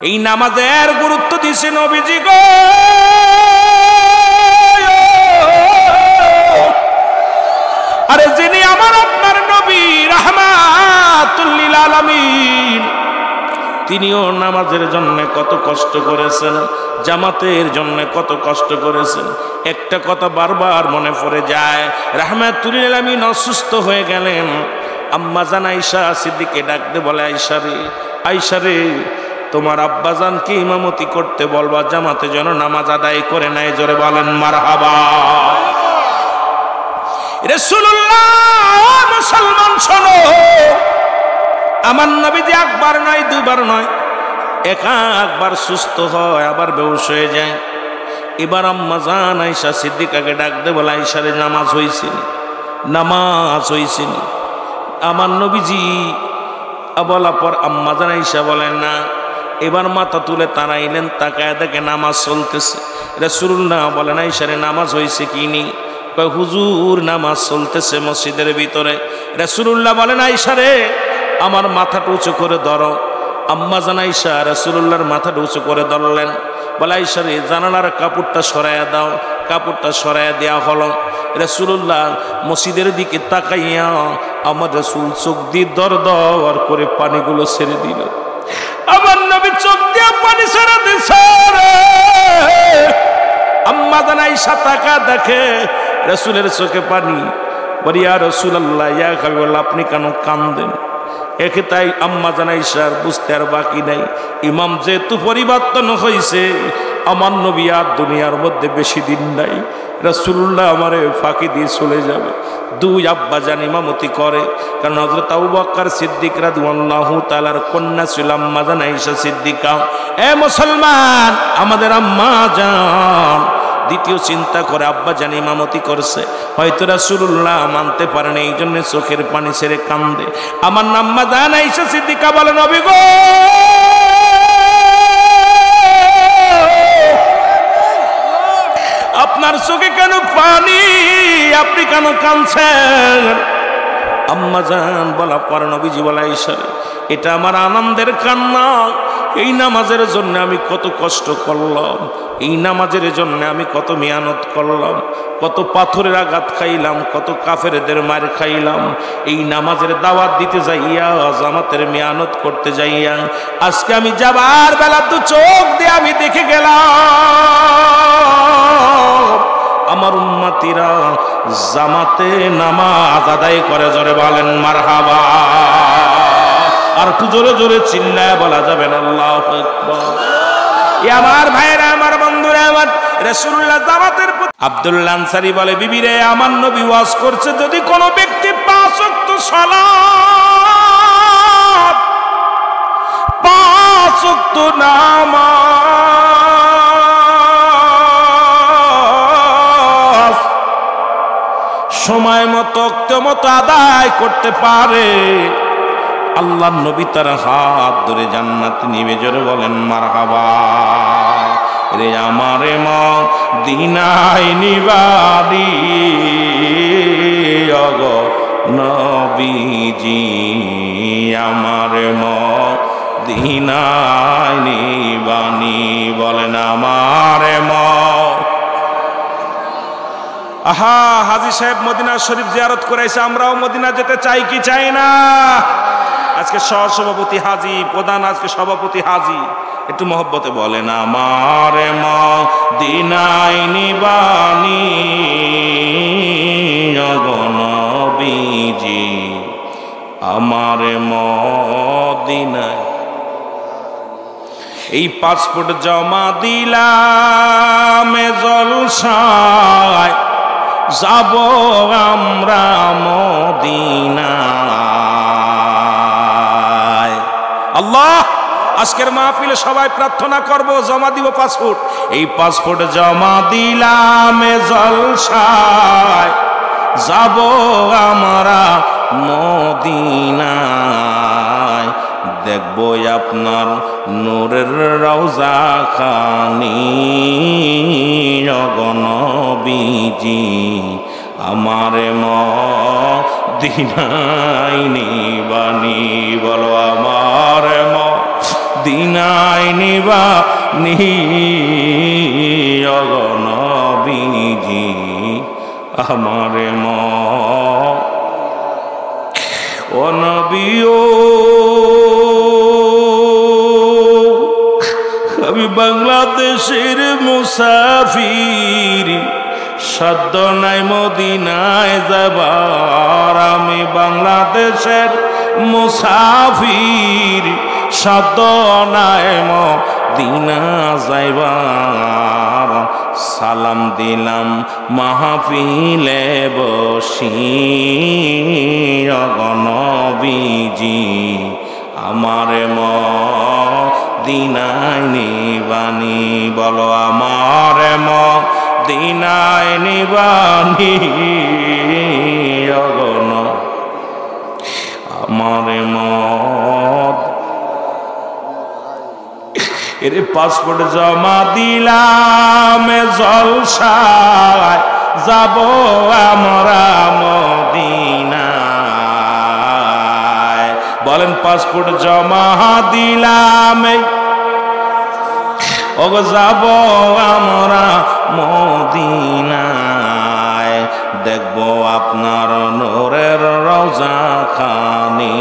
এই নামাজের গুরুত্ব দিছে নবীজি গো। আরে যিনি আমার আপনার নবী রাহমাতুল লিল আলামিন, তিনিও নামাজের জন্য কত কষ্ট করেছেন, জামাতের জন্য কত কষ্ট করেছেন। একটা কথা বারবার মনে পড়ে যায়, রাহমাতুল লিল আলামিন অসুস্থ হয়ে গেলেন। আম্মা জান আয়েশা সিদ্দিকে ডাকতে বলে, আয়েশা রে, আয়েশা রে, তোমার আব্বাজানকে ইমামতি করতে বলবা, জামাতে যেন নামাজ আদায় করে নেয়। জোরে বলেন মারহাবা। রাসূলুল্লাহ, মুসলমান শোনো, আমার নবীজি একবার নয় দুইবার নয়, একবার সুস্থ হয় আবার বেহুশ হয়ে যায়। এবার আম্মা জান আয়েশা সিদ্দিকাকে ডাকতে বলে, আয়েশা রে, নামাজ হইছে, নামাজ হইছে। আমার নবীজি বলার পর আম্মা জান আয়েশা বলেন না। এবার মাথা তুলে তাড়াইলেন, তাকায় দেখে নামাজ চলতেছে। রাসূলুল্লাহ বলেন, আয়েশা রে, নামাজ হয়েছে কি নি? কয়, হুজুর নামাজ চলতেছে মসজিদের ভিতরে। রাসূলুল্লাহ বলেন, আয়েশা রে, আমার মাথাটা উঁচু করে ধরো। আম্মা জান আয়েশা রাসূলুল্লাহর মাথাটা উঁচু করে ধরলেন। বলে, আয়েশা রে, জানালার কাপড়টা সরাইয়া দাও। কাপড়টা সরাইয়া দেওয়া হলো। রাসূলুল্লাহ মসজিদের দিকে তাকাইয়া আমার রাসূল চোখ দিয়ে দর দর করে পানিগুলো ছেড়ে দিল। আমার নবী চোখ দিয়ে পানি ছেড়ে দিছে। আম্মা জান আয়েশা তাকা দেখে রাসূলের চোখে পানি। বলি, ইয়া রাসূলুল্লাহ, ইয়া হাবিবাল্লাহ, আপনি কেন কাঁদেন? একে তাই আম্মা জান আয়েশার বুঝতে আর বাকি নাই, ইমাম যেহেতু পরিবর্তন হয়েছে, আমার নবী আর দুনিয়ার মধ্যে বেশি দিন নাই। রাসূলুল্লাহ আমারে ফাঁকি দিয়ে চলে যাবে। দুই আব্বা জান ইমামতি করে, কারণ হযরত আবু বকর সিদ্দিক রাদিয়াল্লাহু তাআলার কন্যা ছিল আম্মা জান আয়েশা সিদ্দিকা। এ মুসলমান, আমাদের আম্মা জান দ্বিতীয় চিন্তা করে আব্বা জান ইমামতি করছে, হয়তো রাসূলুল্লাহ মানতে পারেন, এই জন্য চোখের পানি ছেড়ে কান্দে। আমার আম্মা জান আয়েশা সিদ্দিকা বলে, নবী গো, আপনার চোখে কেন পানি? আপনি কেন কাঁদছেন? আম্মা জান বলা পর নবীজি বলে, আয়েশা রে, এটা আমার আনন্দের কান্না। এই নামাজের জন্য আমি কত কষ্ট করলাম, এই নামাজের জন্য আমি কত মেহনত করলাম, কত পাথরের আঘাত খাইলাম, কত কাফেরদের মার খাইলাম। এই নামাজের দাওয়াত দিতে যাইয়া, জামাতের মেহনত করতে যাইয়া, আজকে আমি যাবার বেলা তো চোখ দিয়ে আমি দেখে গেলাম আমার উম্মতিরা জামাতে নামাজ আদায় করে। জোরে বলেন মারহাবা। আর একটু জোরে জোরে চিল্লায় বলা যাবে না আল্লাহু আকবার। আমার ভাইরা, আমার বন্ধুরা, আমার রাসূলুল্লাহ জামাতের। আব্দুল্লাহ আনসারী বলে, বিবি রে, আমার নবী ওয়াজ করছে, যদি কোনো ব্যক্তি 5 ওয়াক্ত সালাত, 5 ওয়াক্ত নামাজ সময় মতো মতো আদায় করতে পারে, আল্লাহ নবী তার হাত ধরে জান্নাতে নিবে। জোরে বলেন মারহাবা। রে আমারে মদিনায় নিবাদি ওগো নবীজি, আমারে মদিনায় নিবানি। বলেন আমারে আহা, হাজী সাহেব মদিনা শরীফ জিয়ারত করাইছে, আমরাও মদিনা যেতে চাই কি চাই না? আজকে সহসভাপতি হাজী, প্রধান আজকে সভাপতি হাজী, একটু মহব্বতে বলেন আমারে মদিনায় নিবানি ওগো নবীজি, আমারে মদিনায়। এই পাসপোর্ট জমা দিলাম জলসায়, যাব আমরা মদিনায়। আল্লাহ, আজকের মাহফিলে সবাই প্রার্থনা করব, জমা দিব পাসপোর্ট। এই পাসপোর্ট জমা দিলাম জলসায়, যাব আমরা মদিনায়। দেখব আপনার নূরের রওজা খানি ওগো নবীজি, আমারে মদিনায় নিবানি। বলো আমারে দিনাই নিবানি নবীজি আমার ও নবী ও আমি বাংলাদেশের মুসাফির সাধ্য নাই মদিনায় যাবার আমি বাংলাদেশের মুসাফির সাধ্য নাই মদিনা যাইবার সালাম দিলাম মাহফিলে বসি নবীজি আমার মদিনায় নিবানি বলো আমার মদিনায় নিবানি আমার এরে পাসপোর্ট জমা দিলাম জলসায় যাব আমরা মদিনায় বলেন পাসপোর্ট জমা দিলাম ও যাব আমরা মদিনায় দেখব আপনার নূরের রওজা খানি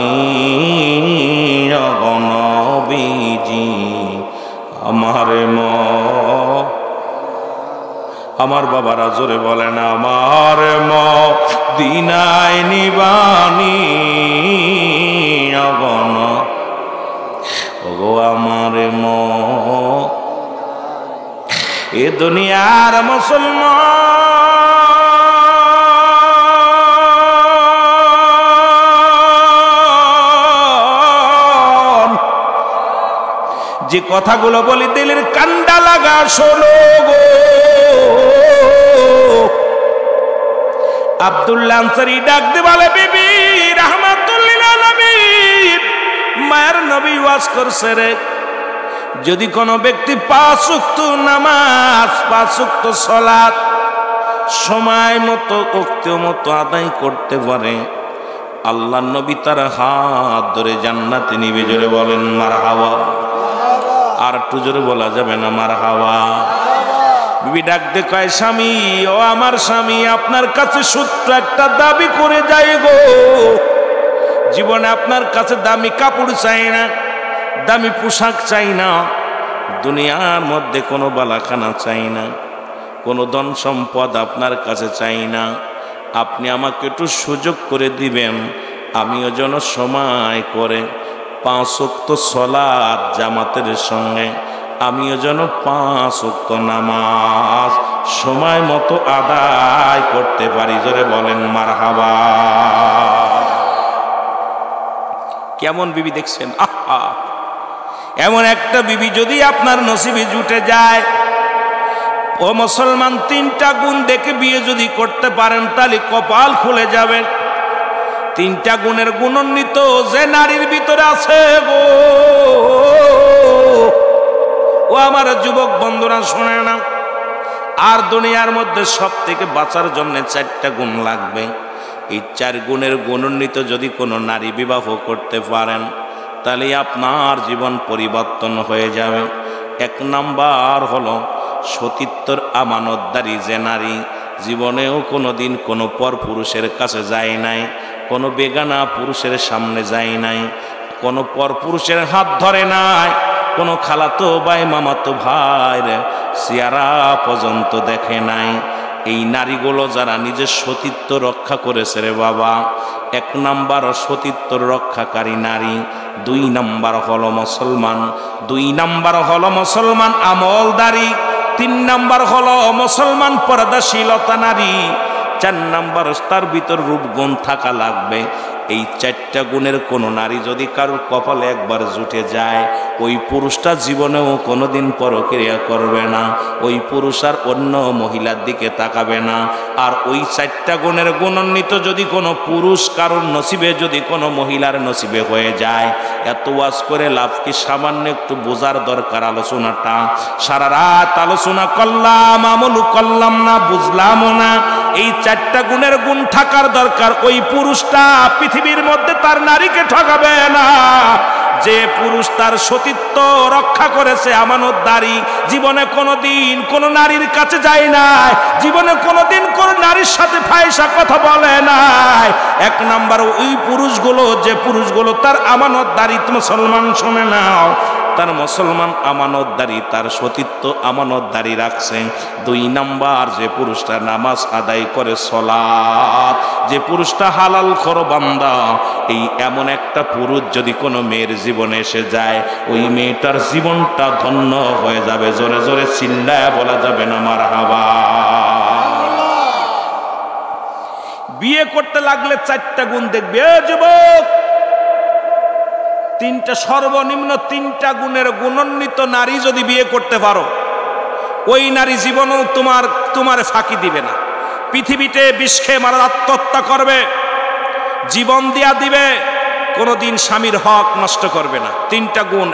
নবীজি আমার আমার বাবারা জোরে বলেন আমার মদিনায় নিবানি ওগো আমার এ দুনিয়ার মুসলমান যে কথাগুলো বলি দিলের কান্ডা লাগা শোনো গো আব্দুল্লাহ আনসারী ডাক দিয়ে বলে বিবি রাহমাতুল্লিল আলামিন মায়ের নবী ওয়াজ করছে রে যদি কোনো ব্যক্তি 5 ওয়াক্ত নামাজ 5 ওয়াক্ত সালাত সময় মতো ওক্ত মতো আদায় করতে পারে আল্লাহর নবী তার হাত ধরে জান্নাতে নিবে জোরে বলেন মারহাবা আর একটু জোরে বলা যাবে না মারহাবা বিবি ডাক দে কয় স্বামী ও আমার স্বামী আপনার কাছে সূত্র একটা দাবি করে যাই গো জীবনে আপনার কাছে দামি কাপড় চাই না দামি পোশাক চাই না দুনিয়ার মধ্যে কোনো বালাখানা চাই না কোনো ধন সম্পদ আপনার কাছে চাই না আপনি আমাকে একটু সুযোগ করে দিবেন আমিও যেন সময় করে 5 ওয়াক্ত সালাত জামাতের সঙ্গে আমিও যেন 5 ওয়াক্ত নামাজ সময় মতো আদায় করতে পারি জোরে বলেন মারহাবা কেমন বিবি দেখছেন আহা এমন একটা বিবি যদি আপনার নসিবে জুটে যায় ও মুসলমান 3টা গুণ দেখে বিয়ে যদি করতে পারেন তাহলে কপাল খুলে যাবে 3টা গুণের গুণান্বিত যে নারীর ভিতরে আছে গো ও আমার যুবক বন্ধুরা শুনে না আর দুনিয়ার মধ্যে সবথেকে বাঁচার জন্য 4টা গুণ লাগবে এই 4 গুণের গুণান্বিত যদি কোনো নারী বিবাহ করতে পারেন তাহলে আপনার জীবন পরিবর্তন হয়ে যাবে 1 নাম্বার হলো সতীত্বর আমানতদারি যে নারী জীবনেও কোনোদিন কোনো পর পুরুষের কাছে যায় নাই কোনো বেগানা পুরুষের সামনে যায় নাই কোনো পর পুরুষের হাত ধরে নাই কোনো খালাতো ভাই মামাতো ভাইয়ের চেহারা পর্যন্ত দেখে নাই এই নারীগুলো যারা নিজের সতীত্ব রক্ষা করেছে রে বাবা 1 নাম্বার সতীত্ব রক্ষাকারী নারী 2 নাম্বার হলো মুসলমান 2 নাম্বার হলো মুসলমান আমলদারি 3 নাম্বার হলো মুসলমান পর্দাশীলতা নারী 4 নাম্বার তার ভিতর রূপগুণ থাকা লাগবে এই 4টা গুণের কোনো নারী যদি কারোর কপালে একবার জুটে যায় ওই পুরুষটা জীবনেও কোনোদিন পরক্রিয়া করবে না ওই পুরুষ আর অন্য মহিলার দিকে তাকাবে না আর ওই 4টা গুণের গুণান্বিত যদি কোনো পুরুষ কারোর নসিবে যদি কোনো মহিলার নসিবে হয়ে যায় এত ওয়াজ করে লাভ কি সামান্য একটু বোঝার দরকার আলোচনাটা সারা রাত আলোচনা করলাম আমল করলাম না বুঝলামও না এই 4টা গুণের গুণ থাকার দরকার ওই পুরুষটা পৃথিবীর মধ্যে তার নারীকে ঠকাবে না যে পুরুষ তার সতীত্ব রক্ষা করেছে, আমানতদারি, জীবনে কোনোদিন কোন নারীর কাছে যায় নাই, জীবনে কোনোদিন কোন নারীর সাথে ফাহিশা কথা বলে নাই। এক নাম্বার ওই পুরুষগুলো, যে পুরুষগুলো তার আমানতদারি, মুসলমান শুনে নাও, তার মুসলমান আমানতদারি, তার সতীত্ব আমানতদারি রাখছেন। দুই নাম্বার, যে পুরুষটা নামাজ আদায় করে, সালাত, যে পুরুষটা হালাল খোর বান্দা, এই এমন একটা পুরুষ যদি কোনো মেয়ের জীবনে এসে যায়, ওই মেয়েটার জীবনটা ধন্য হয়ে যাবে। জোরে জোরে চিল্লায় বলা যাবে না মারহাবা। বিয়ে করতে লাগলে 4টা গুণ দেখবে যুবক, 3টা, সর্বনিম্ন 3টা গুণের গুণান্বিত নারী যদি বিয়ে করতে পারো, ওই নারী জীবনও তোমার ফাঁকি দিবে না। পৃথিবীতে বিষ খেয়ে মারা আত্মহত্যা করবে, জীবন দিয়া দিবে, কোনোদিন স্বামীর হক নষ্ট করবে না। 3টা গুণ।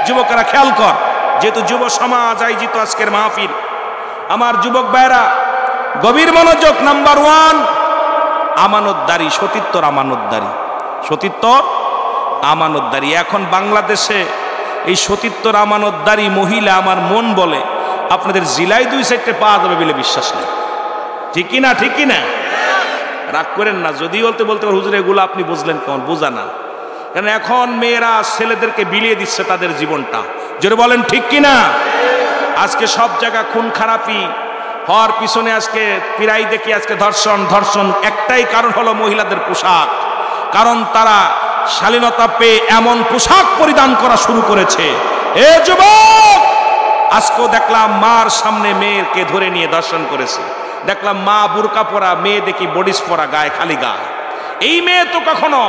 যুবকেরা খেয়াল কর, যেহেতু যুব সমাজ আয়োজিত আজকের মাহফিল, আমার যুবক ভাইরা গভীর মনোযোগ। নাম্বার 1, আমানতদারি, সতীত্বর আমানতদারি, সতীত্বর আমানতদারি। এখন বাংলাদেশে এই সতীত্বর আমানতদারি মহিলা আমার মন বলে আপনাদের জেলায় 2-4টে পাওয়া যাবে বলে বিশ্বাস নেই। ঠিক কিনা? ঠিক কিনা? রাগ করেন না যদি বলতে হুজুর এগুলো আপনি বুঝলেন কেমন? বোঝা না, কারণ এখন মেয়েরা ছেলেদেরকে বিলিয়ে দিচ্ছে তাদের জীবনটা। জোরে বলেন ঠিক কিনা? আজকে সব জায়গা খুন খারাপি হওয়ার পিছনে আজকে প্রায় দেখি আজকে ধর্ষণ। একটাই কারণ হলো মহিলাদের পোশাক। কারণ তারা শালীনতা পেয়ে এমন পোশাক পরিধান করা শুরু করেছে। এ যুবক, আজকেও দেখলাম মার সামনে মেয়েকে ধরে নিয়ে দর্শন করেছে। দেখলাম মা বুরকা পরা, মেয়ে দেখি বডিস পরা, গায়ে খালি গায়ে। এই মেয়ে তো কখনো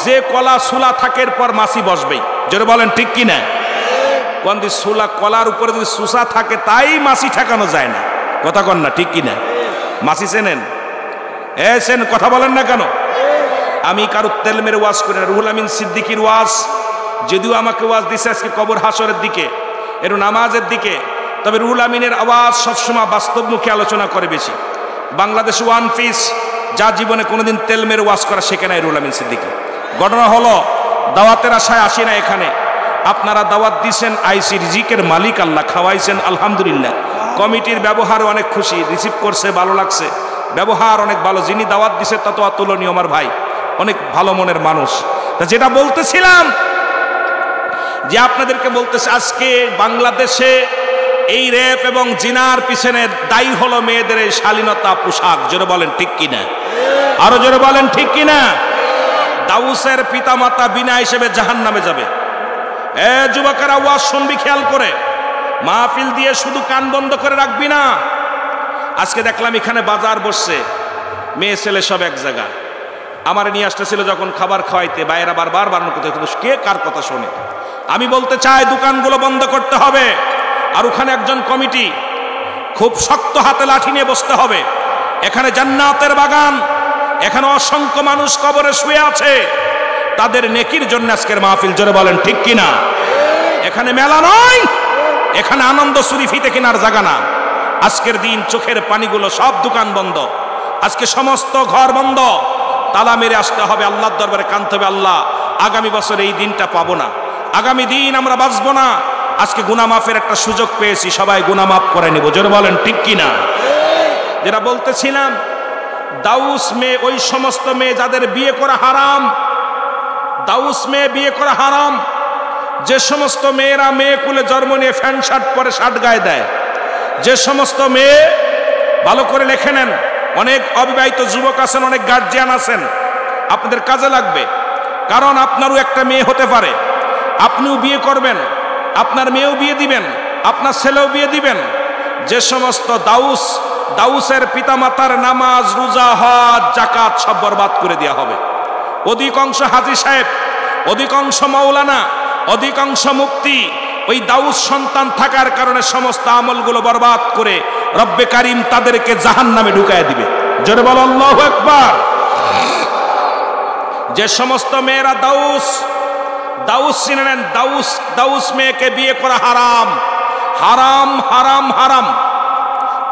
যে কলা সুলা থাকের পর মাসি বসবেই। জোরে বলেন ঠিক কিনা? কোন দিন সুলা কলার উপরে যদি সুসা থাকে তাই মাসি ঠেকানো যায় না। কথা কন না, ঠিক কিনা? মাসি চেনেন? চেন, কথা বলেন না কেন? আমি কারো তেলমের ওয়াজ করি না। রুহুল আমিন সিদ্দিকীর ওয়াজ, যদিও আমাকে ওয়াজ দিছে আজকে কবর হাসরের দিকে, একটু নামাজের দিকে, তবে রুহুল আমিনের আওয়াজ সবসময় বাস্তবমুখী আলোচনা করে বেশি। বাংলাদেশ ওয়ান পিস, যা জীবনে কোনোদিন তেলমের ওয়াজ করা শেখে নাই রুহুল আমিন সিদ্দিকী। ঘটনা হলো, দাওয়াতের আশায় আসি না এখানে, আপনারা দাওয়াত দিয়েছেন, আইসি রিজিকের মালিক আল্লাহ, খাওয়াইছেন আলহামদুলিল্লাহ। কমিটির ব্যবহার অনেক খুশি, রিসিভ করছে, ভালো লাগছে, ব্যবহার অনেক ভালো। যিনি দাওয়াত দিছে তা তো অতুলনীয়, আমার ভাই, অনেক ভালো মনের মানুষ। তা যেটা বলতেছিলাম, যে আপনাদেরকে বলতেছে, আজকে বাংলাদেশে এই রেপ এবং জিনার পিছনে দায়ী হলো মেয়েদের এই শালীনতা পোশাক। জোরে বলেন ঠিক কিনা? আরো জোরে বলেন ঠিক কিনা? দাউসের পিতামাতা বিনা হিসেবে জাহান্নামে যাবে। যুবকেরা ওয়াজ শুনবি খেয়াল করে, মাহফিল দিয়ে শুধু কান বন্ধ করে রাখবি না। আজকে দেখলাম এখানে বাজার বসছে, মেয়ে ছেলে সব এক জায়গায়। আমার নিয়ে আসতেছিল যখন খাবার খাওয়াইতে, বাইরা বারবার বারণ করতে, কিন্তু কে কার কথা শোনে? আমি বলতে চাই দোকানগুলো বন্ধ করতে হবে। আর ওখানে একজন কমিটি খুব শক্ত হাতে লাঠি নিয়ে বসতে হবে। এখানে জান্নাতের বাগান, এখানে অসংখ্য মানুষ কবরে শুয়ে আছে, তাদের নেকির জন্য আজকের মাহফিল। জোরে বলেন ঠিক কিনা? এখানে মেলা নয়, এখানে আনন্দ চুরি ফিতে কেনার জায়গা না। আজকের দিন চোখের পানিগুলো সব দোকান বন্ধ, আজকে সমস্ত ঘর বন্ধ, তালা মেরে আসতে হবে, আল্লাহর দরবারে কাঁদতে হবে, আল্লাহ আগামী বছর এই দিনটা পাবো না, আগামী দিন আমরা বাঁচবো না। আজকে গুনাহ মাফের একটা সুযোগ পেয়েছি, সবাই গুনাহ মাফ করে নিব। জোরে বলেন ঠিক কিনা? যেটা বলতেছিলাম, দাউস মেয়ে, ওই সমস্ত মেয়ে যাদের বিয়ে করা হারাম, দাউস মেয়ে বিয়ে করা হারাম। যে সমস্ত মেয়েরা মেয়ে কুলে জন্ম নিয়ে প্যান্ট শার্ট পরে, শার্ট গায়ে দেয়, যে সমস্ত মেয়ে, ভালো করে লিখে নেন, অনেক অবিবাহিত যুবক আছেন, অনেক গার্জিয়ান আছেন, আপনাদের কাজে লাগবে। কারণ আপনারও একটা মেয়ে হতে পারে, আপনিও বিয়ে করবেন, আপনার মেয়েও বিয়ে দিবেন, আপনার ছেলেও বিয়ে দিবেন। যে সমস্ত দাউসের পিতামাতার নামাজ, রোজা, হজ, যাকাত সব বরবাদ করে দেওয়া হবে। অধিকাংশ হাজী সাহেব, অধিকাংশ মাওলানা, অধিকাংশ মুফতি ওই দাউস সন্তান থাকার কারণে সমস্ত আমলগুলো বরবাদ করে রব্বে কারিম তাদেরকে জাহান্নামে ঢুকায় দিবে। জোরে বলো আল্লাহু আকবার। যে সমস্ত মেয়েরা দাউস চিনে নেন, দাউস মেয়েকে বিয়ে করা হারাম, হারাম, হারাম, হারাম।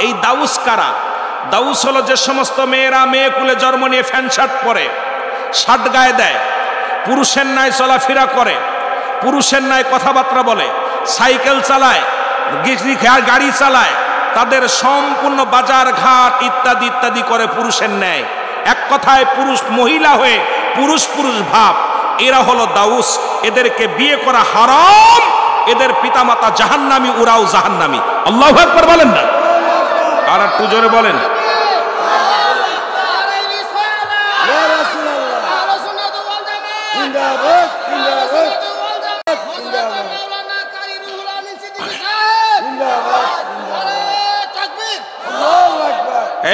এই দাউস কারা? দাউস হলো যে সমস্ত মেয়েরা মেয়ে কুলে জন্ম নিয়ে প্যান্ট শার্ট পরে, শার্ট গায়ে দেয়, পুরুষের ন্যায় চলাফেরা করে, পুরুষের ন্যায় কথাবার্তা বলে, সাইকেল চালায়, গাড়ি চালায়, তাদের সম্পূর্ণ বাজার ঘাট ইত্যাদি ইত্যাদি করে পুরুষের ন্যায়। এক কথায় পুরুষ মহিলা হয়ে পুরুষ পুরুষ ভাব। এরা হলো দাউস, এদেরকে বিয়ে করা হারাম, এদের পিতামাতা জাহান্নামী, ওরাও জাহান্নামী। আল্লাহু আকবার বলেন না, আর একটু জোরে বলেন।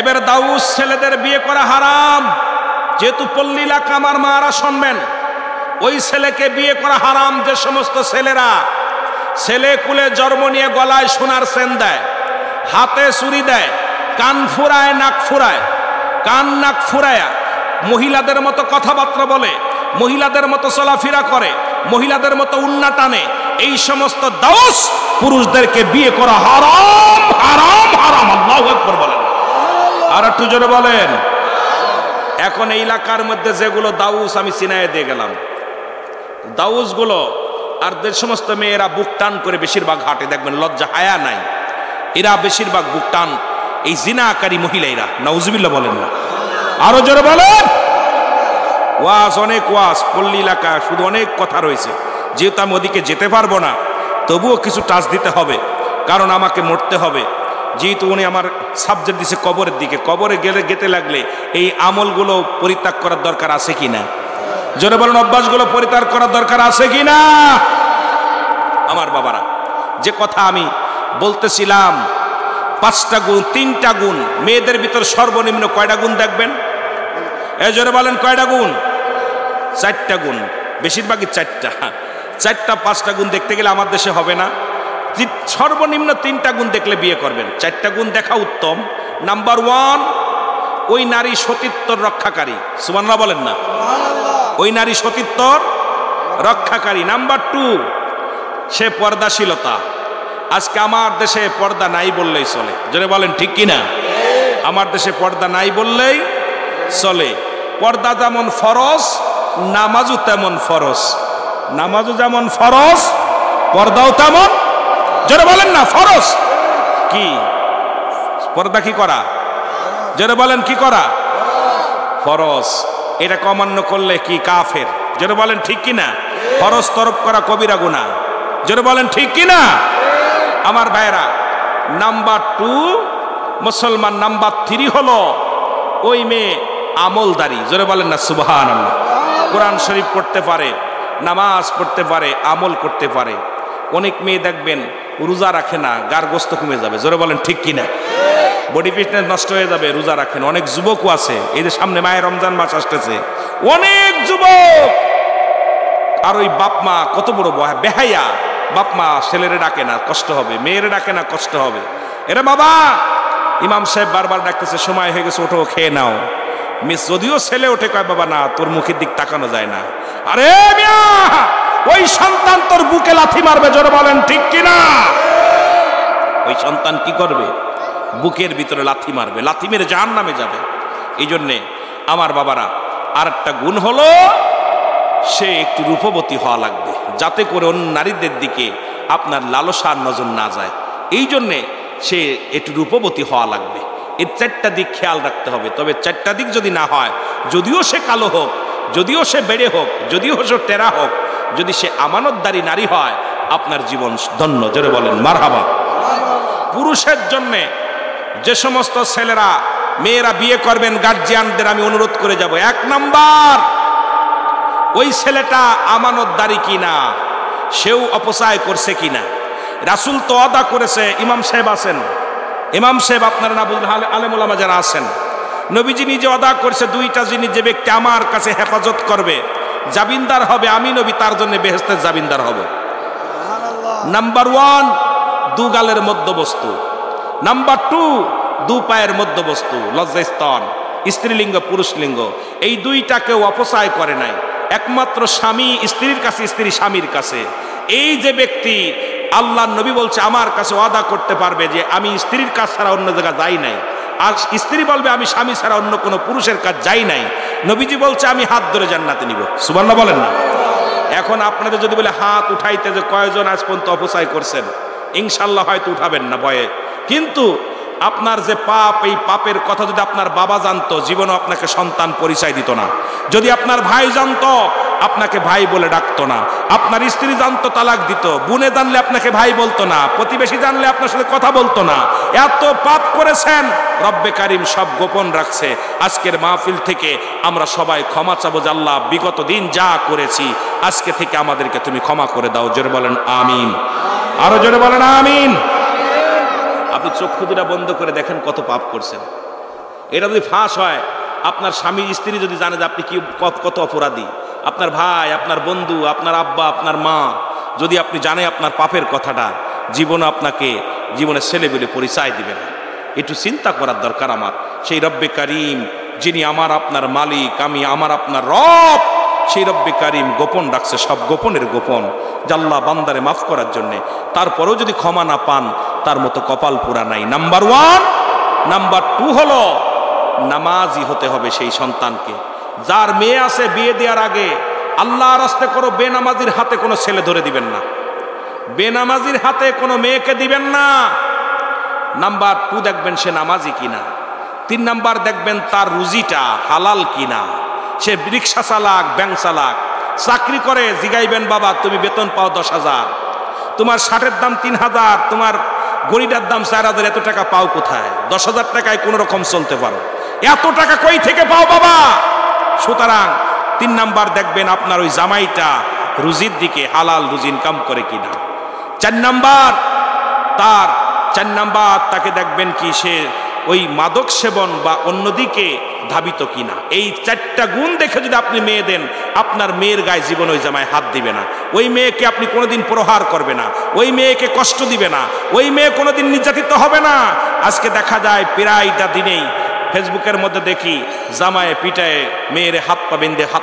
এবার দাউস ছেলেদের বিয়ে করা হারাম। যেহেতু পল্লী এলাকা আমার মারা শুনবেন, ওই ছেলেকে বিয়ে করা হারাম যে সমস্ত ছেলেরা ছেলে কুলে জন্ম নিয়ে গলায় সোনার চেন দেয়, হাতে চুরি দেয়, কান ফুরায়, নাক ফুরায়, কান নাক ফুরায়া মহিলাদের মতো কথাবার্তা বলে, মহিলাদের মতো চলাফেরা করে, মহিলাদের মতো উন্না টানে, এই সমস্ত দাউস পুরুষদেরকে বিয়ে করা হারাম হারাম হারাম। আল্লাহু আকবার বলেন, আর একটু জোরে বলেন। এখন এই এলাকার মধ্যে যেগুলো দাউস আমি চিনায় দিয়ে গেলাম, দাউস গুলো আর যে সমস্ত মেয়েরা বুক টান করে বেশিরভাগ হাটে দেখবেন, লজ্জা হায়া নাই, এরা বেশিরভাগ বুক টান এই জিনাকারী মহিলা, এরা নাউজুবিল্লাহ বলেন না, আরো জোরে বলেন। ওয়াজ অনেক ওয়াজ, পল্লী এলাকা শুধু অনেক কথা রয়েছে। যেহেতু আমি ওদিকে যেতে পারবো না, তবুও কিছু টাচ দিতে হবে, কারণ আমাকে মরতে হবে। যেহেতু উনি আমার সাবজেক্ট দিছে কবরের দিকে, কবরে গেলে যেতে লাগলে এই আমলগুলো পরিত্যাগ করার দরকার আছে কিনা, জোরে বলেন, অভ্যাসগুলো পরিত্যাগ করার দরকার আছে কিনা। আমার বাবারা, যে কথা আমি বলতেছিলাম, 5টা গুণ, 3টা গুণ, মেয়েদের ভিতর সর্বনিম্ন কয়টা গুণ দেখবেন? এই জোরে বলেন, কয়টা গুণ? 4টা গুণ, বেশিরভাগই 4টা। 5টা গুণ দেখতে গেলে আমার দেশে হবে না। সর্বনিম্ন 3টা গুণ দেখলে বিয়ে করবেন। 4টা গুণ দেখা উত্তম। নাম্বার 1, ওই নারী সতীত্বর রক্ষাকারী। সুবহানাল্লাহ বলেন না, ওই নারী সতীত্বর রক্ষাকারী। নাম্বার 2, সে পর্দাশীলতা। আজকে আমার দেশে পর্দা নাই বললেই চলে, জোরে বলেন ঠিক কিনা। আমার দেশে পর্দা নাই বললেই চলে। পর্দা যেমন ফরজ, নামাজও তেমন ফরজ। নামাজও যেমন ফরজ, পর্দাও তেমন, জোরে বলেন না, ফরজ। কি পর্দা কি করা? জোরে বলেন, কি করা? ফরজ। এটা অমান্য করলে কি কাফের? জোরে বলেন ঠিক কিনা। ফরজ তরফ করা কবিরা গুনাহ, জোরে বলেন ঠিক কিনা। আমার ভাইরা, নাম্বার 2 মুসলমান। নাম্বার 3 হলো ওই মেয়ে আমলদারি, জোরে বলেন না সুবহানাল্লাহ। কোরআন শরীফ পড়তে পারে, নামাজ পড়তে পারে, আমল করতে পারে। অনেক মেয়ে দেখবেন রোজা রাখে না, গার গোস্ত কমে যাবে, জোরে বলেন ঠিক কিনা। বডি ফিটনেস নষ্ট হয়ে যাবে, রোজা রাখেন। অনেক যুবকও আছে, এই যে সামনে মায়ের রমজান মাস আসতেছে, অনেক যুবক আর ওই বাপ মা কত বড় বেহায়া, বাপ মা ছেলেরে ডাকে না, কষ্ট হবে, মেয়েরে ডাকে না, কষ্ট হবে। এরে বাবা, ইমাম সাহেব বারবার ডাকতেছে, সময় হয়ে গেছে, ওঠো, খেয়ে নাও। মিস যদিও ছেলে ওঠে, কয় বাবা না, তোর মুখের দিক তাকানো যায় না। আরে মিয়া, ওই সন্তান তোর বুকে লাথি মারবে, জোরে বলেন ঠিক কিনা। ওই সন্তান কি করবে? বুকের ভিতরে লাথি মারবে, লাথি মেরে জাহান্নামে যাবে। এই জন্যে আমার বাবারা, আর একটা গুণ হলো সে একটু রূপবতী হওয়া লাগবে, যাতে করে অন্য নারীদের দিকে আপনার লালসার নজর না যায়। এই জন্যে সে একটু রূপবতী হওয়া লাগবে। এই 4টা দিক খেয়াল রাখতে হবে। তবে 4টা দিক যদি না হয়, যদিও সে কালো হোক, যদিও সে বেড়ে হোক, যদিও সে টেরা হোক, যদি সে আমানতদারী নারী হয়, আপনার জীবন ধন্য, জোরে বলেন মারহাবা। পুরুষের জন্যে যে সমস্ত ছেলেরা মেয়েরা বিয়ে করবেন, গার্জিয়ানদের আমি অনুরোধ করে যাব, 1 নাম্বার, ওই ছেলেটা আমানতদারী কিনা, সেও অপচয় করছে কিনা। রাসূল তো ওয়াদা করেছে, ইমাম সাহেব আছেন, ইমাম সাহেব আপনারা না বলতে, আলেম ওলামা যারা আছেন, নবীজি নিজে ওয়াদা করেছে, 2টা জিনিস যে ব্যক্তি আমার কাছে হেফাজত করবে, জামিনদার হবে, আমি নবী তার জন্য বেহেশতের জামিনদার হব। নাম্বার 1, 2 গালের মধ্যবস্তু। নাম্বার 2, 2 পায়ের মধ্যবস্তু, লজ্জাস্থান, স্ত্রীলিঙ্গ পুরুষলিঙ্গ। এই 2টাকেও অপচয় করে নাই। একমাত্র স্বামী স্ত্রীর কাছে, স্ত্রী স্বামীর কাছে। এই যে ব্যক্তি, আল্লাহর নবী বলছে, আমার কাছে ওয়াদা করতে পারবে যে আমি স্ত্রীর কাছ ছাড়া অন্য জায়গায় যাই নাই, আর স্ত্রী বলবে আমি স্বামী ছাড়া অন্য কোনো পুরুষের কাছে যাই নাই, নবীজি বলছে আমি হাত ধরে জান্নাতে নিব। সুবহানাল্লাহ বলেন না। এখন আপনাদের যদি বলে হাত উঠাইতে যে কয়জন আজ পর্যন্ত অপচয় করছেন, ইনশাল্লাহ হয়তো উঠাবেন না ভয়ে, কিন্তু আপনার যে পাপ, এই পাপের কথা যদি আপনার বাবা জানতো, জীবনও আপনাকে সন্তান পরিচয় দিত না। যদি আপনার ভাই জানতো, আপনাকে ভাই বলে ডাকতো না। আপনার স্ত্রী জানতো, তালাক দিত। বোনে জানলে আপনাকে ভাই বলতো না। প্রতিবেশী জানলে আপনার সাথে কথা বলতো না। এত পাপ করেছেন, রব্বে কারিম সব গোপন রাখছে। আজকের মাহফিল থেকে আমরা সবাই ক্ষমা চাবো যে আল্লাহ, বিগত দিন যা করেছি আজকে থেকে আমাদেরকে তুমি ক্ষমা করে দাও। জোরে বলেন আমিন, আরো জোরে বলেন আমিন। আপনি চক্ষু দুটা বন্ধ করে দেখেন কত পাপ করছেন। এটা যদি ফাঁস হয়, আপনার স্বামী স্ত্রী যদি জানে যে আপনি কি কত অপরাধী, আপনার ভাই, আপনার বন্ধু, আপনার আব্বা, আপনার মা, যদি আপনি জানে আপনার পাপের কথাটা, জীবনে আপনাকে জীবনে ছেলেবেলে পরিচয় দিবে না। একটু চিন্তা করার দরকার আমার। সেই রব্বে কারিম যিনি আমার আপনার মালিক, আমি আমার আপনার রব, সেই রব্বে কারিম গোপন রাখছে, সব গোপনের গোপন, জাল্লা বান্দারে মাফ করার জন্যে। তারপরেও যদি ক্ষমা না পান, তার মতো কপাল পুরা নাই। নাম্বার 1। নাম্বার 2 হলো নামাজি হতে হবে সেই সন্তানকে। যার মেয়ে আছে, বিয়ে দেওয়ার আগে আল্লাহর রাস্তে করো, বেনামাজির হাতে কোনো ছেলে ধরে দিবেন না, বেনামাজির হাতে কোনো মেয়েকে দিবেন না। নাম্বার 2 দেখবেন সে নামাজি কিনা। 3 নাম্বার দেখবেন তার রুজিটা হালাল কিনা। সে রিক্সা চালাক, ব্যাংক চালাক, চাকরি করে, জিগাইবেন বাবা তুমি বেতন পাও 10,000, তোমার শার্টের দাম 3,000, তোমার গড়িটার দাম 4,000, এত টাকা পাও কোথায়? 10,000 টাকায় কোন রকম চলতে পারো, এত টাকা কই থেকে পাও বাবা? সুতরাং 3 নাম্বার দেখবেন আপনার ওই জামাইটা রুজির দিকে হালাল রুজি ইনকাম করে কিনা। 4 নাম্বার তাকে দেখবেন কি সে ওই মাদক সেবন বা অন্যদিকে ধাবিত কিনা। এই 4টা গুণ দেখে যদি আপনি মেয়ে দেন, আপনার মেয়ের গায়ে জীবন ওই জামায় হাত দিবে না। ওই মেয়েকে আপনি কোনোদিন প্রহার করবে না, ওই মেয়েকে কষ্ট দিবে না, ওই মেয়ে কোনোদিন নির্যাতিত হবে না। আজকে দেখা যায় প্রায়টা দিনেই ফেসবুকের মধ্যে দেখি জামায়ে পিটায়ে মেয়েরে হাত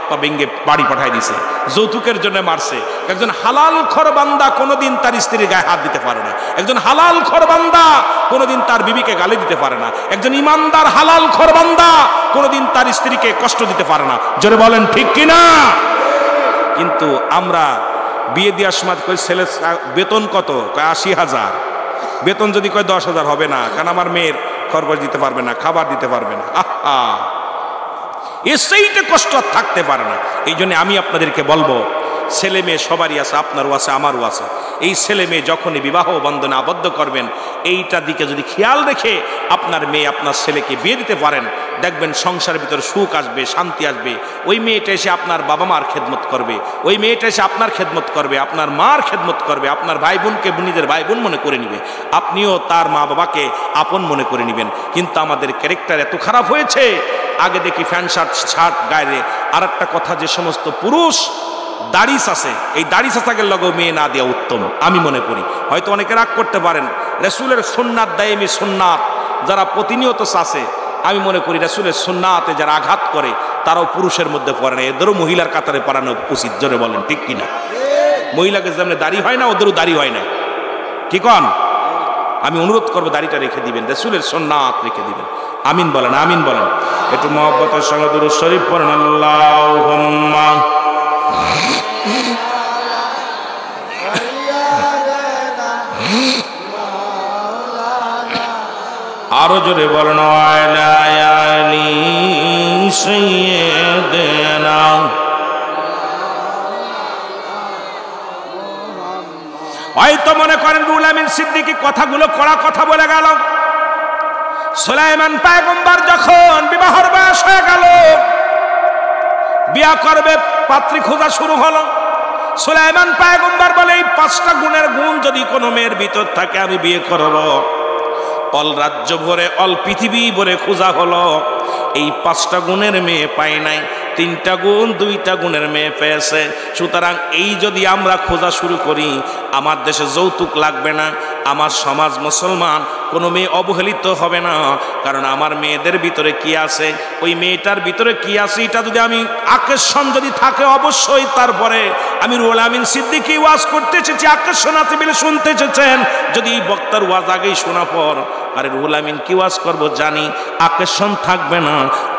পা ভেঙে বাড়ি পাঠাই দিছে, যৌতুকের জন্য মারছে। একজন হালাল খোর বান্দা কোনোদিন তার স্ত্রীর গায়ে হাত দিতে পারে না। একজন হালাল খোর বান্দা কোনোদিন তার বিবিকে গালি দিতে পারে না। একজন ইমানদার হালাল খোর বান্দা কোনোদিন তার স্ত্রীকে কষ্ট দিতে পারে না। জোরে বলেন ঠিক কিনা? কিন্তু আমরা বিয়ে দেওয়ার সময় কই ছেলে বেতন কত? কয় 80,000। বেতন যদি কয় 10,000 হবে না, কারণ আমার মেয়ের খরচ দিতে পারবে না, খাবার দিতে পারবে না। সেইটা কষ্ট আর থাকতে পারে না। এই জন্য আমি আপনাদেরকে বলবো, ছেলে মেয়ে সবারই আছে, আপনারও আছে, আমারও আছে। এই ছেলে মেয়ে যখনই বিবাহ বন্ধনে আবদ্ধ করবেন, এইটা দিকে যদি খেয়াল রেখে আপনার মেয়ে আপনার ছেলেকে বিয়ে দিতে পারেন, দেখবেন সংসারের ভিতরে সুখ আসবে, শান্তি আসবে। ওই মেয়েটা এসে আপনার বাবা মার খেদমত করবে, ওই মেয়েটা এসে আপনার খেদমত করবে, আপনার মার খেদমত করবে, আপনার ভাই বোনকে নিজের ভাই বোন মনে করে নিবে, আপনিও তার মা বাবাকে আপন মনে করে নেবেন। কিন্তু আমাদের ক্যারেক্টার এত খারাপ হয়েছে, আগে দেখি প্যান্ট শার্ট গায়ে। আর একটা কথা, যে সমস্ত পুরুষ দাড়িস আছে, এই দাড়িস আসাকে লগেও মেয়ে না দেওয়া উত্তম আমি মনে করি। হয়তো অনেকে রাগ করতে পারেন, রাসূলের সুন্নাত দায়েমি সুন্নাত যারা প্রতিনিয়ত চাষে, আমি মনে করি রাসূলের সুন্নাতে যারা আঘাত করে তারাও পুরুষের মধ্যে পড়ে না, এদেরও মহিলার কাতারে পড়ানো উচিত। জোরে বলেন ঠিক কিনা? মহিলাকে যেমন দাড়ি হয় না, ওদেরও দাড়ি হয় না। কি কন? আমি অনুরোধ করবো দাড়িটা রেখে দিবেন, রাসূলের সুন্নাত রেখে দিবেন। আমিন বলেন, আমিন বলেন। একটু মহব্বতের সঙ্গে দুরূদ শরীফ পড়েন। আল্লাহুম্মা আরো জোরে বলেন, আলা আলি সাইয়্যিদিনা। হয়তো মনে করেন রুহুল আমিন সিদ্দিকী কথাগুলো কড়া কথা বলে গেল। সুলাইমান পয়গম্বর যখন বিবাহের বয়স হয়ে গেল, বিয়া করবে, পাত্রী খোঁজা শুরু হলো। সুলাইমান পয়গম্বর বলে, এই 5টা গুণের গুণ যদি কোনো মেয়ের ভিতর থাকে আমি বিয়ে করব। অল রাজ্য ভরে, অল পৃথিবী ভরে খোঁজা হলো, এই 5টা গুণের মেয়ে পাই নাই, 3টা গুণ 2টা গুণের মেয়ে পেয়েছে। সুতরাং এই যদি আমরা খোঁজা শুরু করি, আমার দেশে যৌতুক লাগবে না, আমার সমাজ মুসলমান, কোনো মেয়ে অবহেলিত হবে না। কারণ আমার মেয়েদের ভিতরে কি আছে, ওই মেয়েটার ভিতরে কি আছে, এটা যদি আমি আকর্ষণ যদি থাকে, অবশ্যই তারপরে আমি রুহুল আমিন সিদ্দিকী ওয়াজ করতে এসেছি, আকর্ষণ আছে বলে শুনতে এসেছেন। যদি এই বক্তার ওয়াজ আগেই শোনা পর, আরে রুহুল আমিন কি ওয়াজ করবো জানি, আকর্ষণ থাকবে না,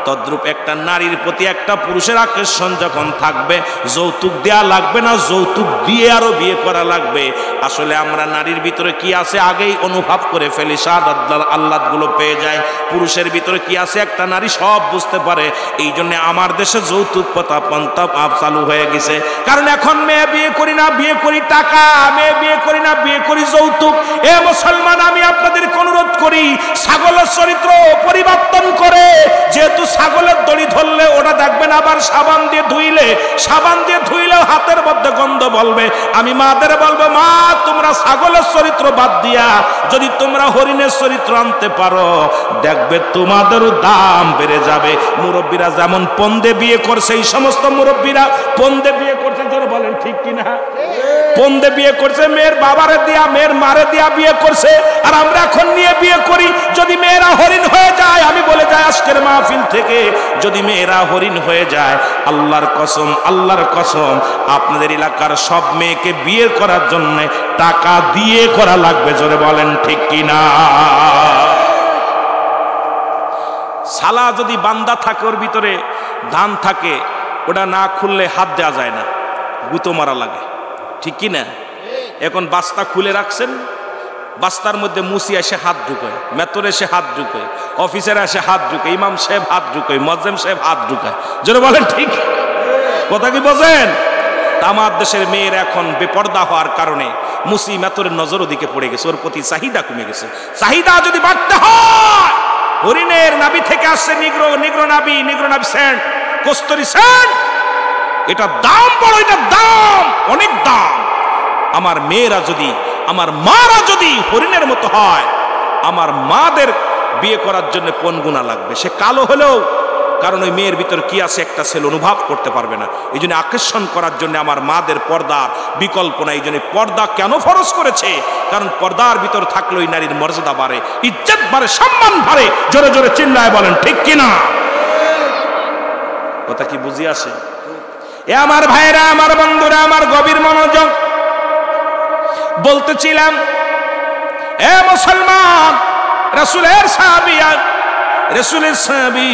তদ্রূপ একটা নারীর প্রতি একটা পুরুষের আকর্ষণ যখন থাকবে, যৌতুক দেয়া লাগবে না, যৌতুক দিয়ে আরো বিয়ে করা লাগবে। আসলে আমরা নারীর ভিতরে কি আছে আগেই অনুভব করে ফেলি, শাহাদাত আল্লাহগুলো পেয়ে যায়। পুরুষের ভিতরে কি আছে একটা নারী সব বুঝতে পারে। এই জন্য আমার দেশে যৌতুক প্রথা চালু হয়ে গেছে। কারণ এখন মেয়ে বিয়ে করি না, বিয়ে করি টাকা, মেয়ে বিয়ে করি না, বিয়ে করি যৌতুক। এ মুসলমান, আমি আপনাদেরকে অনুরোধ করি, ছাগলের চরিত্র পরিবর্তন করে, যেহেতু ছাগলের দড়ি ধরলে ওটা দেখবেন আবার সাবান দিয়ে ধুইলেও হাতের মধ্যে গন্ধ বলবে। আমি মাদের বলবো, মা তোমরা ছাগলের চরিত্র বাদ দিয়া যদি তোমরা হরিণের চরিত্র আনতে পারো, দেখবে তোমাদেরও দাম বেড়ে যাবে। মুরব্বীরা যেমন পন্দে বিয়ে করছে, এই সমস্ত মুরব্বীরা পন্দে বিয়ে করছে, যারা বলেন ঠিক কিনা? পন্দে বিয়ে করছে, মেয়ের বাবারে দিয়া, মেয়ের মারে দিয়া বিয়ে করছে। আর আমরা এখন নিয়ে বিয়ে করি। যদি মেয়েরা হরিণ হয়ে যায়, আমি বলে যাই আজকের মাহফিল থেকে, যদি মেয়েরা হরিণ হয়ে যায়, আল্লাহর কসম আপনাদের এলাকার সব মেয়েকে বিয়ে করার জন্য টাকা দিয়ে করা লাগবে। জোরে বলেন ঠিক কিনা? সালা যদি বান্দা থাকে, ওর ভিতরে ধান থাকে, ওটা না খুললে হাত দেওয়া যায় না, গুঁতো মারা লাগে, ঠিক কিনা? এখন বাস্তা খুলে রাখছেন, বাস্তার মধ্যে মুসি এসে হাত ঢুকায়, মেতর এসে হাত ঢুকায়, অফিসার এসে হাত ঢুকায়, ইমাম সাহেব হাত ঢুকায়, মুয়াজ্জিন সাহেব হাত ঢুকায়। জোরে বলেন ঠিক কথা কি বোঝেন? আমার দেশের মেয়ের এখন বেপর্দা হওয়ার কারণে মুসি মেতরের নজর ওদিকে পড়ে গেছে, ওর প্রতি চাহিদা কমে গেছে। চাহিদা যদি বাড়তে হয়, হরিণের নাভি থেকে আসছে নিগ্রো নাভি সেন্ট, কস্তুরী সেন্ট, এটা দাম বড়, এটা দাম, অনেক দাম। আমার মেয়েরা যদি, আমার মারা যদি হরিণের মতো হয়, আমার মাদের বিয়ে করার জন্য কোন গুণা লাগবে? সে কালো হলেও, কারণ ওই মেয়ের ভিতর কি আছে একটা ছেলে অনুভব করতে পারবে না। এই জন্য আকর্ষণ করার জন্য আমার মাদের পর্দার বিকল্প নাই। এই জন্য পর্দা কেন ফরজ করেছে? কারণ পর্দার ভিতর থাকলে ওই নারীর মর্যাদা বাড়ে, ইজ্জত বাড়ে, সম্মান বাড়ে। জোরে জোরে চিল্লায় বলেন ঠিক কিনা? কথা কি বুঝি আসে? এ আমার ভাইরা, আমার বন্ধুরা, আমার গভীর মনোযোগ, বলতেছিলাম, এ মুসলমান, রাসূলের সাহাবী,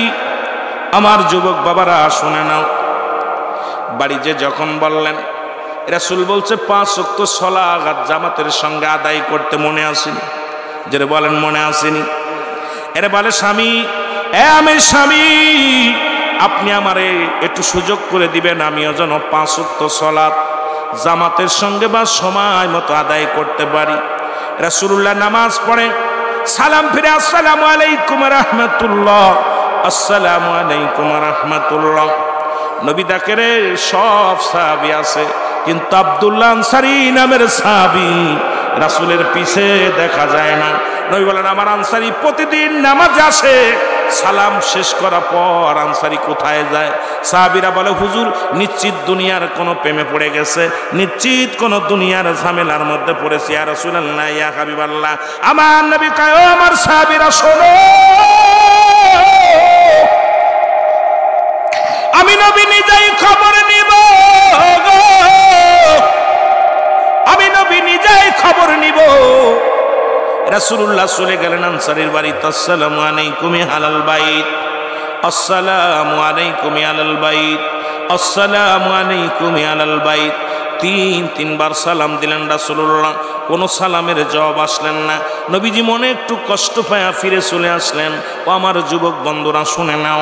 আমার যুবক বাবারা শুনে নাও। বাড়ি যে যখন বললেন, রাসূল বলছে 5 ওয়াক্ত সালাত জামাতের সঙ্গে আদায় করতে মনে আসেনি? যারা বলেন মনে আসেনি? এরা বলে, স্বামী, আমি স্বামী, আপনি আমারে একটু সুযোগ করে দিবেন, আমিও যেন 5 ওয়াক্ত সালাত জামাতের সঙ্গে বা সময় মতো আদায় করতে পারি। রাসূলুল্লাহ নামাজ পড়ে, সালাম ফিরে, আসসালামু আলাইকুম রাহমাতুল্লাহ, আসসালামু আলাইকুম রাহমাতুল্লাহ। নবী ডাকেরে সব সাহাবী আছে, কিন্তু আব্দুল্লাহ আনসারী নামের সাহাবী রাসূলের পিছে দেখা যায় না। নবী বলেন, আমার আনসারী প্রতিদিন নামাজে আসে, সালাম শেষ করার পর আনসারী কোথায় যায়? সাহাবীরা বলে, হুজুর নিশ্চিত দুনিয়ার কোনো প্রেমে পড়ে গেছে, নিশ্চিত কোন দুনিয়ার ঝামেলার মধ্যে পড়েছে। ইয়া রাসূলুল্লাহ, ইয়া হাবিবাল্লাহ। আমার নবী কয়, ও আমার সাহাবীরা শোনো, আমি নবী নিজেই খবর নিব, আমি নবী নিজেই খবর নিব। রাসূলুল্লাহ চলে গেলেন আনসারীর বাড়িতে, আসসালামু আলাইকুম আলাল বাইত, আসসালামু আলাইকুম আলাল বাইত, আসসালামু আলাইকুম আলাল বাইত। 3বার সালাম দিলেন রাসূলুল্লাহ, কোনো সালামের জবাব আসলেন না। নবীজি মনে একটু কষ্ট পায়া ফিরে চলে আসলেন। ও আমার যুবক বন্ধুরা শুনে নাও,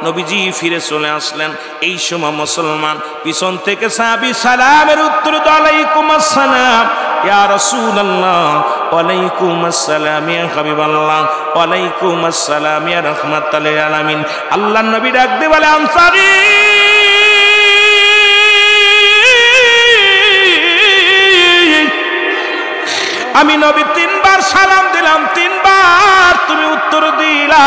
নবীজি ফিরে চলে আসলেন। এই সময় মুসলমান পিছন থেকে সাহাবী সালামের উত্তর দাও, আলাইকুম আসসালাম ইয়া রাসূলুল্লাহ, ওয়ালাইকুম আসসালাম ইয়া হাবিবাল্লাহ, ওয়ালাইকুম আসসালাম ইয়া রাহমাতাল লিল আলামিন। আল্লাহর নবী ডাক দিয়ে বলে, আনসারী, আমি নবী 3বার সালাম দিলাম, 3বার তুমি উত্তর দিলা,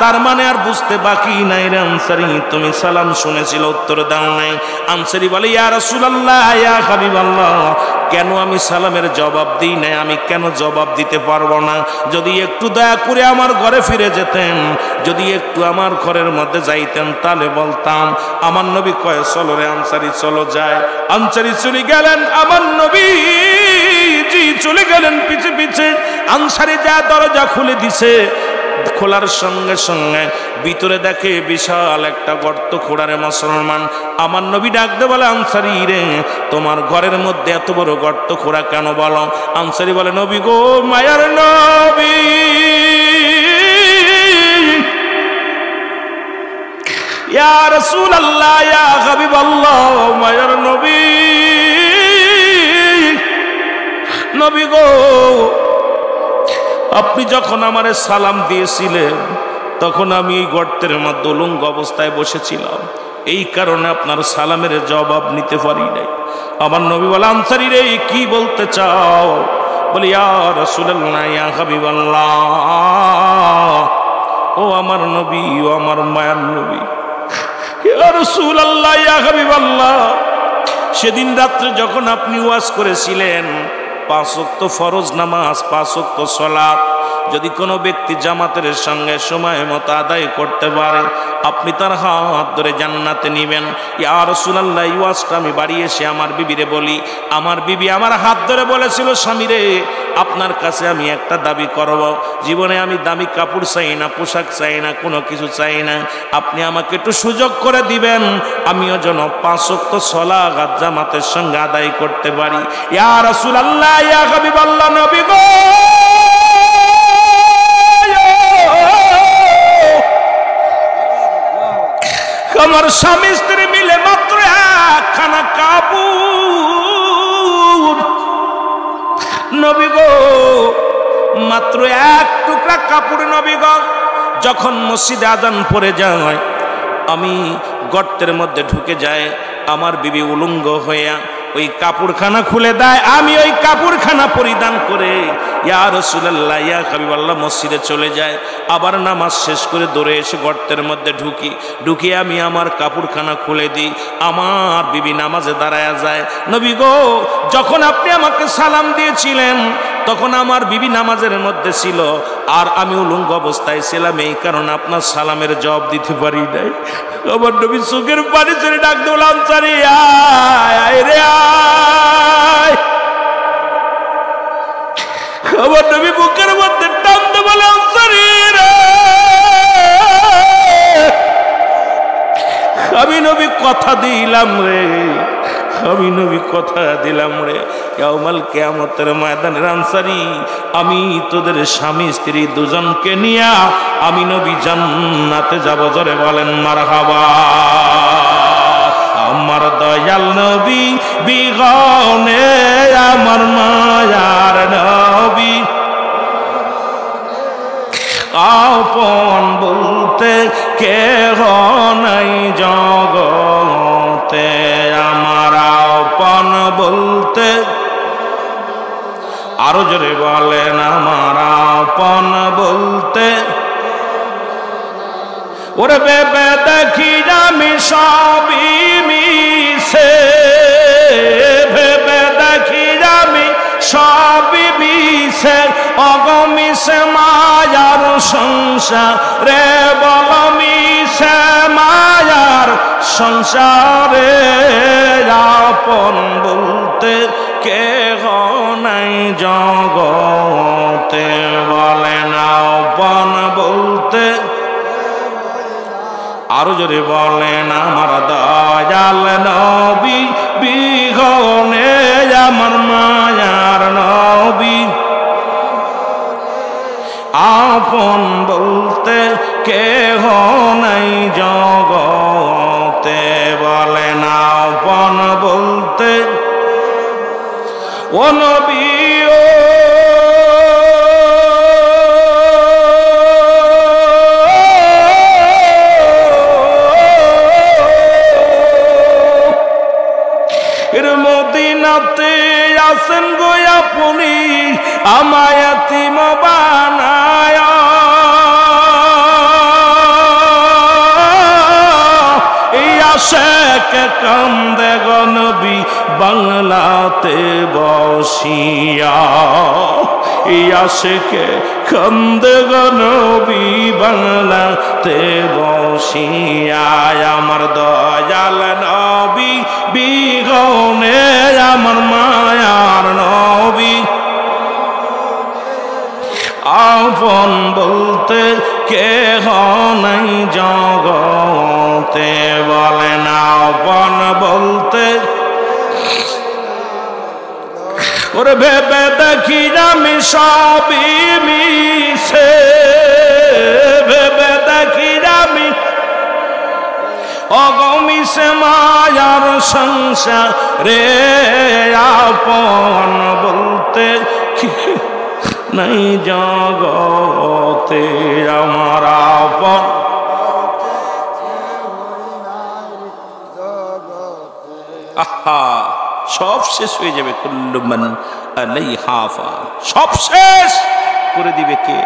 তার মানে আর বুঝতে বাকি নাই রে আনসারী, তুমি সালাম শুনেছিল, উত্তর দাও নাই। আনসারী বলে, ইয়া রাসূলুল্লাহ, ইয়া হাবিবাল্লাহ, কেন আমি সালামের জবাব দিই নাই? আমি কেন জবাব দিতে পারবো না? যদি একটু দয়া করে আমার ঘরে ফিরে যেতেন, যদি একটু আমার ঘরের মধ্যে যাইতেন, তাহলে বলতাম। আমার নবী কয়, চলো রে আনসারী, চলো যায়। আনসারী চলে গেলেন, আমার নবী জি চলে গেলেন পিছে পিছে। আনসারী যা দরজা খুলে দিছে, খোলার সঙ্গে সঙ্গে ভিতরে দেখে বিশাল একটা গর্ত খোঁড়ারে মুসলমান। আমার নবী ডাকতে বলে, আনসারী রে, তোমার ঘরের মধ্যে এত বড় গর্ত খোঁড়া কেন বলো? আনসারী বলে, নবী গো, মায়ার নবী, ইয়া রাসূলুল্লাহ, ইয়া হাবিবাল্লাহ, মায়ার নবী, নবী গো, আপনি যখন আমারে সালাম দিয়েছিলেন তখন আমি এই গর্তের মধ্যে উলঙ্গ অবস্থায় বসেছিলাম, এই কারণে আপনার সালামের জবাব নিতে পারি নাই। আমার নবী বলে, আনসারী রে, কি বলতে চাও? বলে, ইয়া রাসূলুল্লাহ, ইয়া হাবিবাল্লাহ, ও আমার নবী, ও আমার মায়ার নবী, ইয়া রাসূলুল্লাহ, ইয়া হাবিবাল্লাহ, সেদিন রাত্রে যখন আপনি ওয়াজ করেছিলেন 5 ওয়াক্ত ফরজ নামাজ, 5 ওয়াক্ত সালাত যদি কোনো ব্যক্তি জামাতের সঙ্গে সময় মতো আদায় করতে পারে, আপনি তার হাত ধরে জান্নাতে নিবেন। ইয়া রাসূলুল্লাহ, এই ওয়াজটা আমি বাড়ি এসে আমার বিবিরে বলি। আমার বিবি আমার হাত ধরে বলেছিল, স্বামী রে, আপনার কাছে আমি একটা দাবি করব, জীবনে আমি দামি কাপড় চাই না, পোশাক চাই না, কোনো কিছু চাই না, আপনি আমাকে একটু সুযোগ করে দিবেন, আমিও যেন 5 ওয়াক্ত সালাত জামাতের সঙ্গে আদায় করতে পারি। ইয়া রাসূলুল্লাহ, ইয়া হাবিবাল্লাহ, নবী গো, আমার স্বামী স্ত্রী মিলে মাত্র একখানা কাপড়, নবী গো, মাত্র এক টুকরা কাপড়। নবী গো, যখন মসজিদে আজান পড়ে যায়, আমি গর্তের মধ্যে ঢুকে যায়, আমার বিবি উলঙ্গ হইয়া ওই কাপড়খানা খুলে দেয়, আমি ওই কাপড়খানা পরিধান করে ইয়া রাসূলুল্লাহ, ইয়া হাবিবাল্লাহ মসজিদে চলে যায়। আবার নামাজ শেষ করে দৌড়ে এসে গর্তের মধ্যে ঢুকি আমি আমার কাপড়খানা খুলে দিই, আমার বিবি নামাজে দাঁড়ায়া যায়। নবী গো, যখন আপনি আমাকে সালাম দিয়েছিলেন তখন আমার বিবি নামাজের মধ্যে ছিল, আর আমি উলঙ্গ অবস্থায় ছিলাম, এই কারণে আপনার সালামের জবাব দিতে পারি নাই। আমার নবী চোখের পানি ছেড়ে ডাক দিল, আনসারী আয় রে আয়। আমার নবী বুকের মধ্যে টানতে বলে, আনসারী রে, আমি নবী কথা দিলাম রে, আমি নবী কথা দিলাম রে, ইয়াউমাল কিয়ামতের ময়দানে আনসারী, আমি তোদের স্বামী স্ত্রী দুজনকে নিয়ে আমি নবী জান্নাতে যাব। জোরে বলেন মারহাবা। আমার দয়াল নবী বিগনে, আমার মায়ার নবী, আপন বলতে কেহ নাই জগতে, আমার আপন বলতে, আরো জোরে বলেন, আমার আপন বলতে, ওরে বেবে দেখি আমি সবই মিশে, ভেবে দেখি আমি সবই মিশে, অগমিশে মায়ার সংসারে, বল মিশে মায়ার সংসারে, আপন বলতে কেহ নাই জগতে, বলেন আপন বলতে, আরো জোরে বলেন, আমার দয়াল নবী বিহনে, আমার মায়ার নবী, আপন বলতে কেহ নাই জগতে, বলেন আপন বলতে, ও নবী ও মদিনাতে আসেন গো আপনি, আমায় এতিম বানায়, এই আশেকে কান্দে গো নবী বাংলাতে বসিয়া, এই আশেকে কান্দে গো নবী বাংলাতে বসিয়া, আমার দয়াল নবী বিহনে, আমার মায়ার নবী, আপন বলতে কেহ নাই জগতে, বলেন আপন বলতে। ওরে ভেবে দেখি আমি সবই মিছে, ভেবে দেখি আমি অগমিছে মায়ার সংসার রে, আপন বলতে নাই জগতে আমার আপন। আহা, সব শেষ হয়ে যাবে, কুল্লু মান আলাইহা ফান, সব শেষ করে দিবে কে?